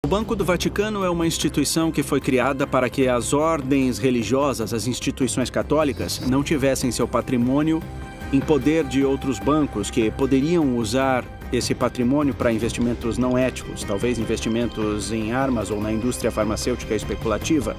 O Banco do Vaticano é uma instituição que foi criada para que as ordens religiosas, as instituições católicas, não tivessem seu patrimônio em poder de outros bancos que poderiam usar esse patrimônio para investimentos não éticos, talvez investimentos em armas ou na indústria farmacêutica especulativa,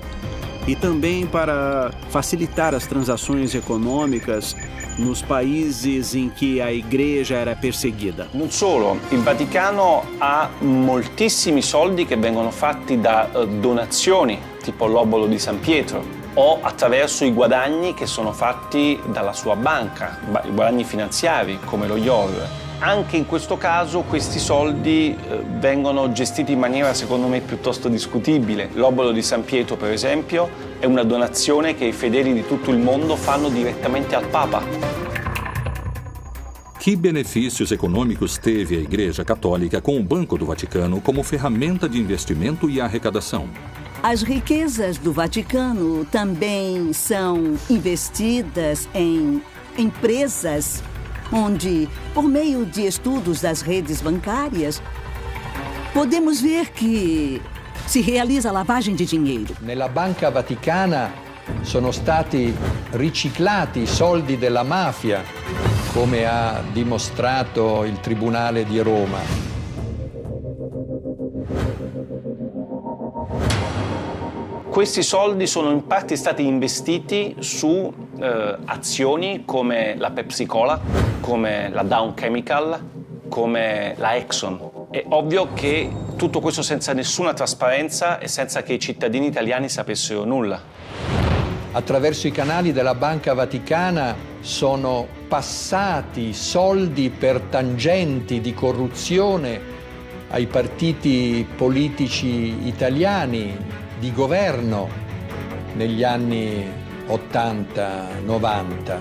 e também para facilitar as transações econômicas nos países em que a igreja era perseguida. Non solo, il Vaticano ha moltissimi soldi che vengono fatti da donazioni, tipo l'obolo di San Pietro, o attraverso i guadagni che sono fatti dalla sua banca, i guadagni finanziari come lo IOR. Anche in questo caso questi soldi vengono gestiti in maniera secondo me piuttosto discutibile. L'obolo di San Pietro, per esempio, è una donazione che i fedeli di tutto il mondo fanno direttamente al Papa. Que benefícios econômicos teve a Igreja Católica com o Banco do Vaticano como ferramenta de investimento e arrecadação? As riquezas do Vaticano também são investidas em empresas onde, por meio de estudos das redes bancárias, podemos ver que se realiza lavagem de dinheiro. Nella Banca Vaticana sono stati riciclati i soldi della mafia, come ha dimostrato il Tribunale di Roma. Questi soldi sono in parte stati investiti su azioni come la Pepsi Cola, come la Dow Chemical, come la Exxon. È ovvio che tutto questo senza nessuna trasparenza e senza che i cittadini italiani sapessero nulla. Attraverso i canali della Banca Vaticana sono passati soldi per tangenti di corruzione ai partiti politici italiani di governo negli anni 80-90.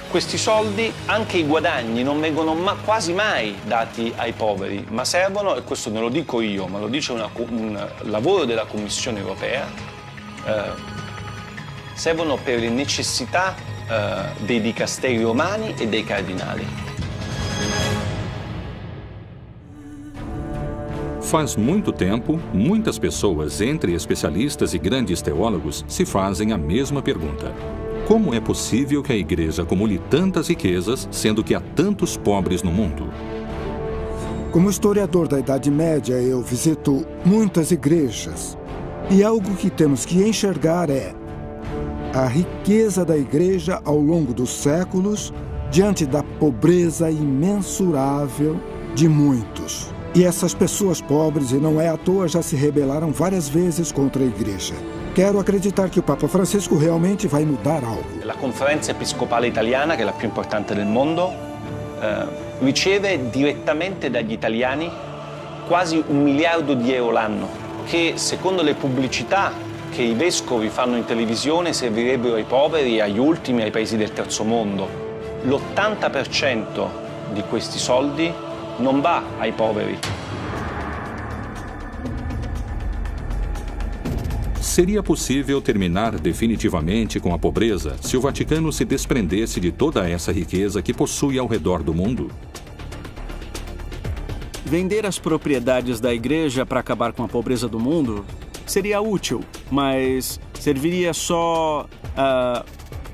Questi soldi, anche i guadagni, non vengono quasi mai dati ai poveri, ma servono, e questo non lo dico io, ma lo dice un lavoro della Commissione europea, servono per le necessità dei dicasteri romani e dei cardinali. Faz muito tempo, muitas pessoas, entre especialistas e grandes teólogos, se fazem a mesma pergunta. Como é possível que a Igreja acumule tantas riquezas, sendo que há tantos pobres no mundo? Como historiador da Idade Média, eu visito muitas igrejas. E algo que temos que enxergar é a riqueza da Igreja ao longo dos séculos, diante da pobreza imensurável de muitos. E essas pessoas pobres, e não é à toa, já se rebelaram várias vezes contra a Igreja. Quero acreditar que o Papa Francisco realmente vai mudar algo. La Conferenza Episcopale Italiana, che è la più importante del mondo, riceve direttamente dagli italiani quasi 1 miliardo di euro l'anno, che secondo le pubblicità che i vescovi fanno in televisione servirebbero ai poveri, agli ultimi, ai paesi del terzo mondo. L'80% di questi soldi non va ai poveri. Seria possível terminar definitivamente com a pobreza se o Vaticano se desprendesse de toda essa riqueza que possui ao redor do mundo? Vender as propriedades da igreja para acabar com a pobreza do mundo seria útil, mas serviria só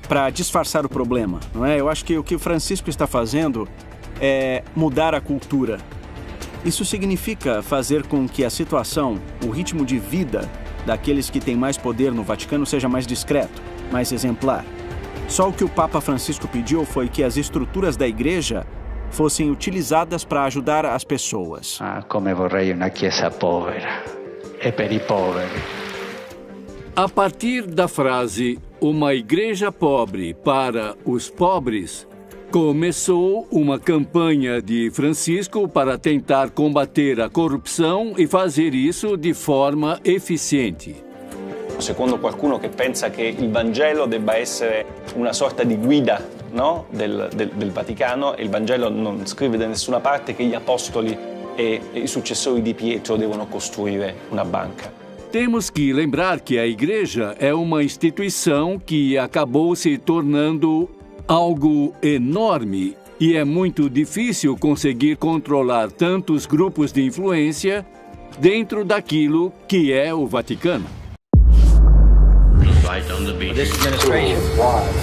para disfarçar o problema, não é? Eu acho que o que o Francisco está fazendo é mudar a cultura. Isso significa fazer com que a situação, o ritmo de vida daqueles que têm mais poder no Vaticano seja mais discreto, mais exemplar. Só o que o Papa Francisco pediu foi que as estruturas da igreja fossem utilizadas para ajudar as pessoas. Come vorrei una chiesa povera e per i poveri. A partir da frase "uma igreja pobre para os pobres", começou uma campanha de Francisco para tentar combater a corrupção e fazer isso de forma eficiente. Secondo qualcuno che pensa che il Vangelo debba essere una sorta di guida, no? del Vaticano, e il Vangelo non scrive da nessuna parte che gli apostoli e i successori di Pietro devono costruire una banca. Temos que lembrar que a igreja é uma instituição que acabou se tornando algo enorme e é muito difícil conseguir controlar tantos grupos de influência dentro daquilo que é o Vaticano. This administration